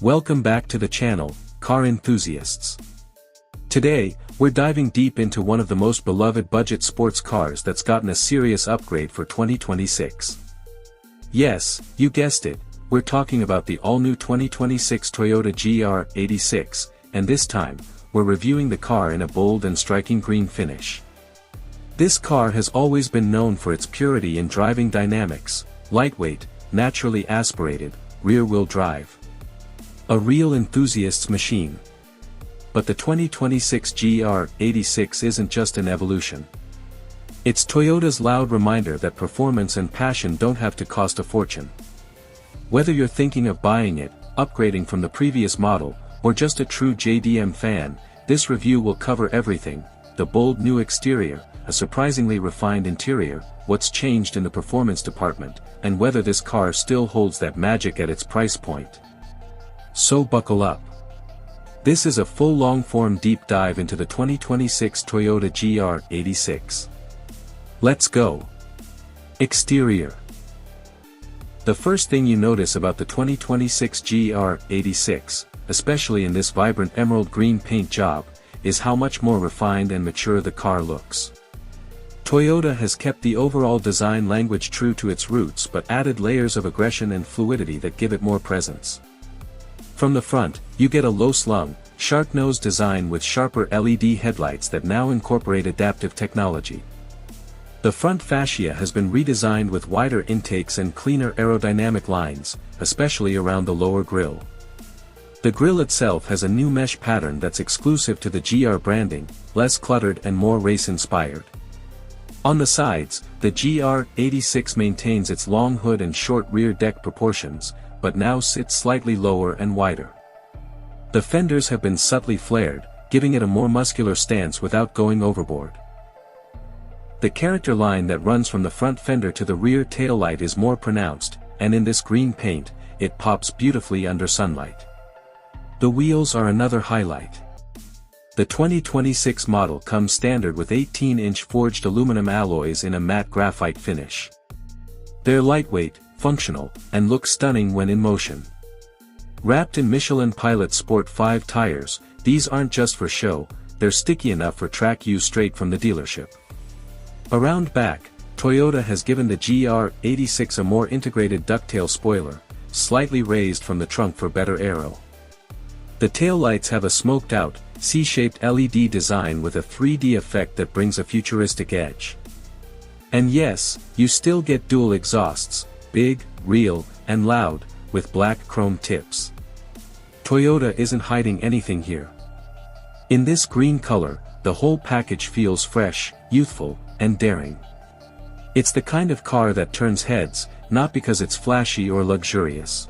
Welcome back to the channel, Car Enthusiasts. Today, we're diving deep into one of the most beloved budget sports cars that's gotten a serious upgrade for 2026. Yes, you guessed it, we're talking about the all-new 2026 Toyota GR-86, and this time, we're reviewing the car in a bold and striking green finish. This car has always been known for its purity in driving dynamics, lightweight, naturally aspirated, rear-wheel drive. A real enthusiast's machine. But the 2026 GR-86 isn't just an evolution. It's Toyota's loud reminder that performance and passion don't have to cost a fortune. Whether you're thinking of buying it, upgrading from the previous model, or just a true JDM fan, this review will cover everything: the bold new exterior, a surprisingly refined interior, what's changed in the performance department, and whether this car still holds that magic at its price point. So buckle up. This is a full long-form deep dive into the 2026 Toyota GR-86. Let's go. Exterior. The first thing you notice about the 2026 GR-86, especially in this vibrant emerald green paint job, is how much more refined and mature the car looks. Toyota has kept the overall design language true to its roots but added layers of aggression and fluidity that give it more presence. From the front, you get a low-slung, shark-nosed design with sharper LED headlights that now incorporate adaptive technology. The front fascia has been redesigned with wider intakes and cleaner aerodynamic lines, especially around the lower grille. The grille itself has a new mesh pattern that's exclusive to the GR branding, less cluttered and more race-inspired. On the sides, the GR-86 maintains its long hood and short rear deck proportions, but now sits slightly lower and wider. The fenders have been subtly flared, giving it a more muscular stance without going overboard. The character line that runs from the front fender to the rear taillight is more pronounced, and in this green paint, it pops beautifully under sunlight. The wheels are another highlight. The 2026 model comes standard with 18-inch forged aluminum alloys in a matte graphite finish. They're lightweight, functional, and look stunning when in motion. Wrapped in Michelin Pilot Sport 5 tires, these aren't just for show, they're sticky enough for track use straight from the dealership. Around back, Toyota has given the GR-86 a more integrated ducktail spoiler, slightly raised from the trunk for better aero. The taillights have a smoked-out, C-shaped LED design with a 3D effect that brings a futuristic edge. And yes, you still get dual exhausts, big, real, and loud, with black chrome tips. Toyota isn't hiding anything here. In this green color, the whole package feels fresh, youthful, and daring. It's the kind of car that turns heads, not because it's flashy or luxurious,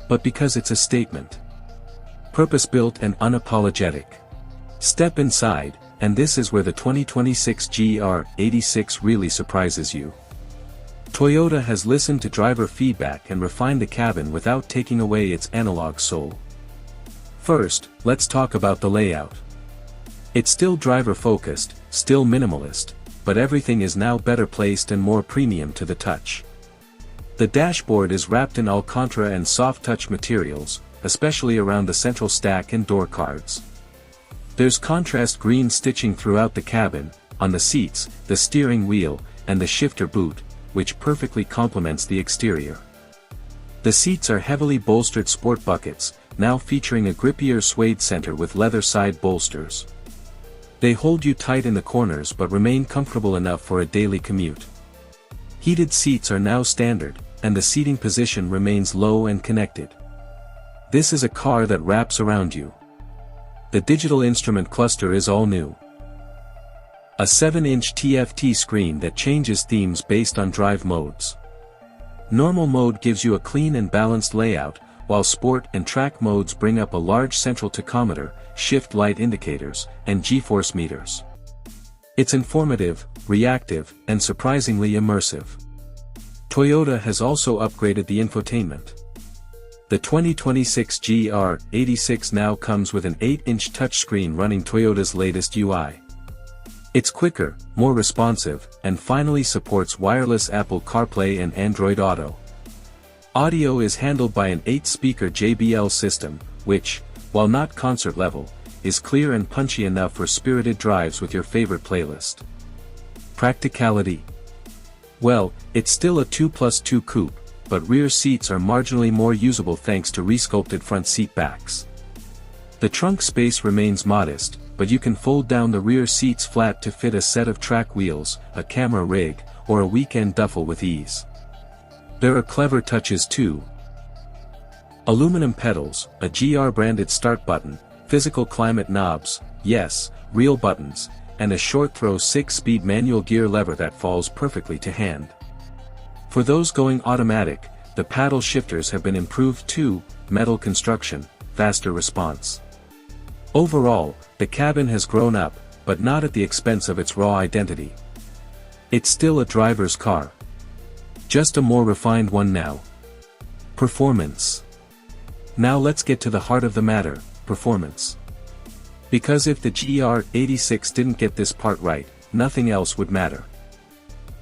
but because it's a statement. Purpose-built and unapologetic. Step inside, and this is where the 2026 GR-86 really surprises you. Toyota has listened to driver feedback and refined the cabin without taking away its analog soul. First, let's talk about the layout. It's still driver-focused, still minimalist, but everything is now better placed and more premium to the touch. The dashboard is wrapped in Alcantara and soft-touch materials, especially around the central stack and door cards. There's contrast green stitching throughout the cabin, on the seats, the steering wheel, and the shifter boot, which perfectly complements the exterior. The seats are heavily bolstered sport buckets, now featuring a grippier suede center with leather side bolsters. They hold you tight in the corners but remain comfortable enough for a daily commute. Heated seats are now standard, and the seating position remains low and connected. This is a car that wraps around you. The digital instrument cluster is all new. A 7-inch TFT screen that changes themes based on drive modes. Normal mode gives you a clean and balanced layout, while sport and track modes bring up a large central tachometer, shift light indicators, and G-force meters. It's informative, reactive, and surprisingly immersive. Toyota has also upgraded the infotainment. The 2026 GR-86 now comes with an 8-inch touchscreen running Toyota's latest UI. It's quicker, more responsive, and finally supports wireless Apple CarPlay and Android Auto. Audio is handled by an 8-speaker JBL system, which, while not concert level, is clear and punchy enough for spirited drives with your favorite playlist. Practicality. Well, it's still a 2+2 coupe, but rear seats are marginally more usable thanks to resculpted front seat backs. The trunk space remains modest, but you can fold down the rear seats flat to fit a set of track wheels, a camera rig, or a weekend duffel with ease. There are clever touches too. Aluminum pedals, a GR-branded start button, physical climate knobs, yes, real buttons, and a short-throw 6-speed manual gear lever that falls perfectly to hand. For those going automatic, the paddle shifters have been improved too, metal construction, faster response. Overall, the cabin has grown up, but not at the expense of its raw identity. It's still a driver's car. Just a more refined one now. Performance. Now let's get to the heart of the matter, performance. Because if the GR-86 didn't get this part right, nothing else would matter.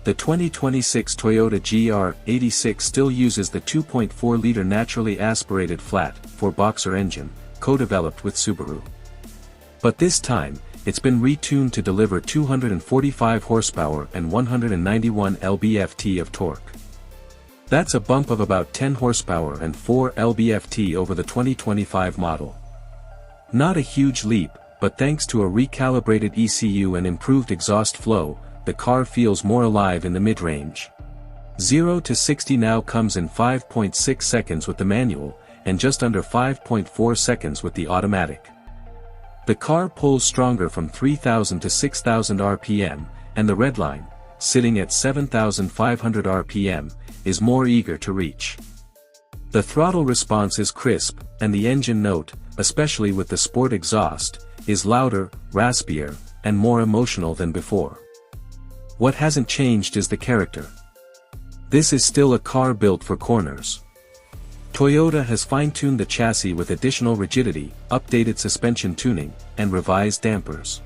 The 2026 Toyota GR-86 still uses the 2.4-liter naturally aspirated flat 4-boxer engine, co-developed with Subaru. But this time, it's been retuned to deliver 245 horsepower and 191 lb-ft of torque. That's a bump of about 10 horsepower and 4 lb-ft over the 2025 model. Not a huge leap, but thanks to a recalibrated ECU and improved exhaust flow, the car feels more alive in the mid-range. 0 to 60 now comes in 5.6 seconds with the manual, and just under 5.4 seconds with the automatic. The car pulls stronger from 3,000 to 6,000 RPM, and the redline, sitting at 7,500 RPM, is more eager to reach. The throttle response is crisp, and the engine note, especially with the sport exhaust, is louder, raspier, and more emotional than before. What hasn't changed is the character. This is still a car built for corners. Toyota has fine-tuned the chassis with additional rigidity, updated suspension tuning, and revised dampers.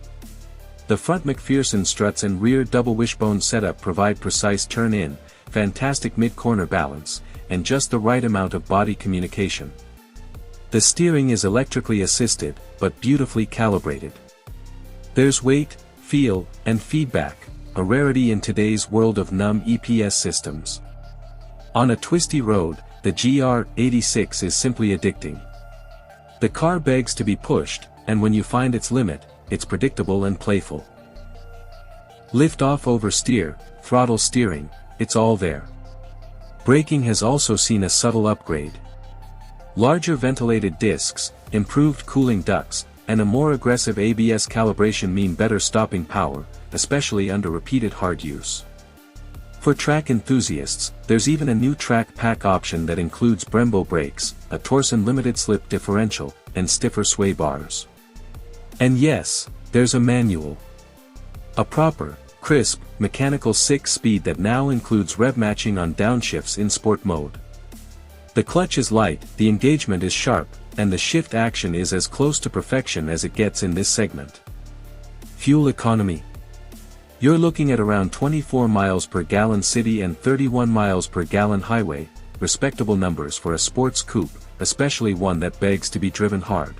The front McPherson struts and rear double wishbone setup provide precise turn-in, fantastic mid-corner balance, and just the right amount of body communication. The steering is electrically assisted, but beautifully calibrated. There's weight, feel, and feedback, a rarity in today's world of numb EPS systems. On a twisty road, the GR-86 is simply addicting. The car begs to be pushed, and when you find its limit, it's predictable and playful. Lift off oversteer, throttle steering, it's all there. Braking has also seen a subtle upgrade. Larger ventilated discs, improved cooling ducts, and a more aggressive ABS calibration mean better stopping power, especially under repeated hard use. For track enthusiasts, there's even a new track pack option that includes Brembo brakes, a Torsen limited slip differential, and stiffer sway bars. And yes, there's a manual. A proper, crisp, mechanical 6-speed that now includes rev matching on downshifts in sport mode. The clutch is light, the engagement is sharp, and the shift action is as close to perfection as it gets in this segment. Fuel economy. You're looking at around 24 miles per gallon city and 31 miles per gallon highway, respectable numbers for a sports coupe, especially one that begs to be driven hard.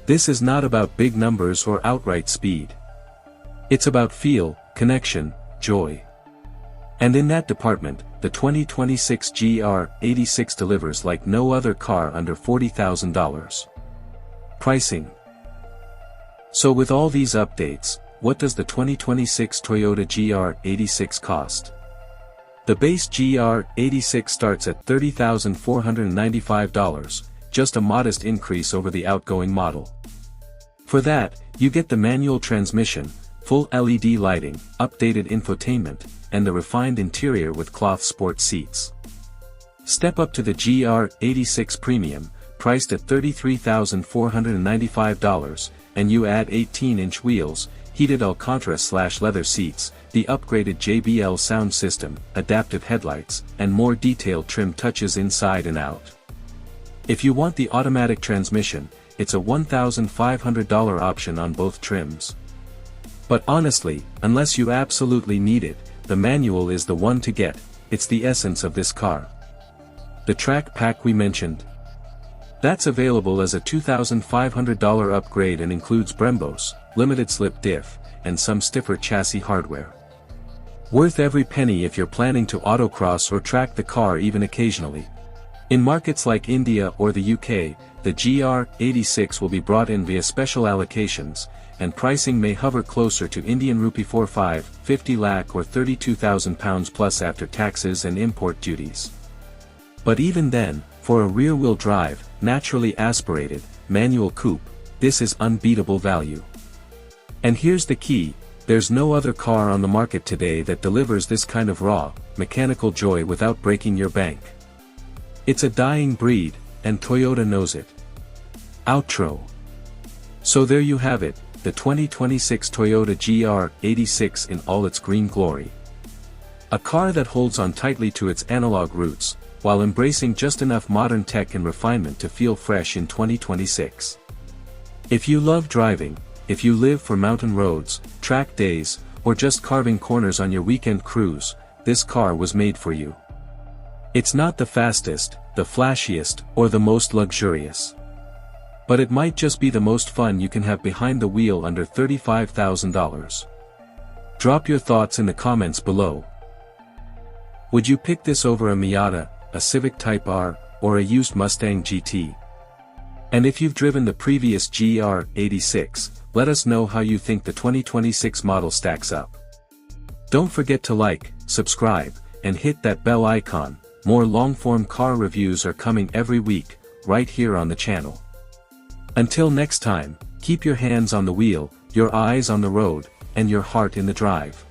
This is not about big numbers or outright speed. It's about feel, connection, joy. And in that department, the 2026 GR-86 delivers like no other car under $40,000. Pricing. So with all these updates, what does the 2026 Toyota GR-86 cost? The base GR-86 starts at $30,495, just a modest increase over the outgoing model. For that, you get the manual transmission, full LED lighting, updated infotainment, and the refined interior with cloth sport seats. Step up to the GR-86 Premium, priced at $33,495, and you add 18-inch wheels, heated Alcantara/leather seats, the upgraded JBL sound system, adaptive headlights, and more detailed trim touches inside and out. If you want the automatic transmission, it's a $1,500 option on both trims. But honestly, unless you absolutely need it, the manual is the one to get. It's the essence of this car. The track pack we mentioned? That's available as a $2,500 upgrade and includes Brembos, limited slip diff, and some stiffer chassis hardware. Worth every penny if you're planning to autocross or track the car even occasionally. In markets like India or the UK, the GR-86 will be brought in via special allocations, and pricing may hover closer to Indian rupee 50 lakh or £32,000 plus after taxes and import duties. But even then, for a rear-wheel drive, naturally aspirated, manual coupe, this is unbeatable value. And here's the key, there's no other car on the market today that delivers this kind of raw, mechanical joy without breaking your bank. It's a dying breed, and Toyota knows it. Outro. So there you have it, the 2026 Toyota GR-86 in all its green glory. A car that holds on tightly to its analog roots, while embracing just enough modern tech and refinement to feel fresh in 2026. If you love driving, if you live for mountain roads, track days, or just carving corners on your weekend cruise, this car was made for you. It's not the fastest, the flashiest, or the most luxurious. But it might just be the most fun you can have behind the wheel under $35,000. Drop your thoughts in the comments below. Would you pick this over a Miata, a Civic Type R, or a used Mustang GT? And if you've driven the previous GR-86, let us know how you think the 2026 model stacks up. Don't forget to like, subscribe, and hit that bell icon. More long-form car reviews are coming every week, right here on the channel. Until next time, keep your hands on the wheel, your eyes on the road, and your heart in the drive.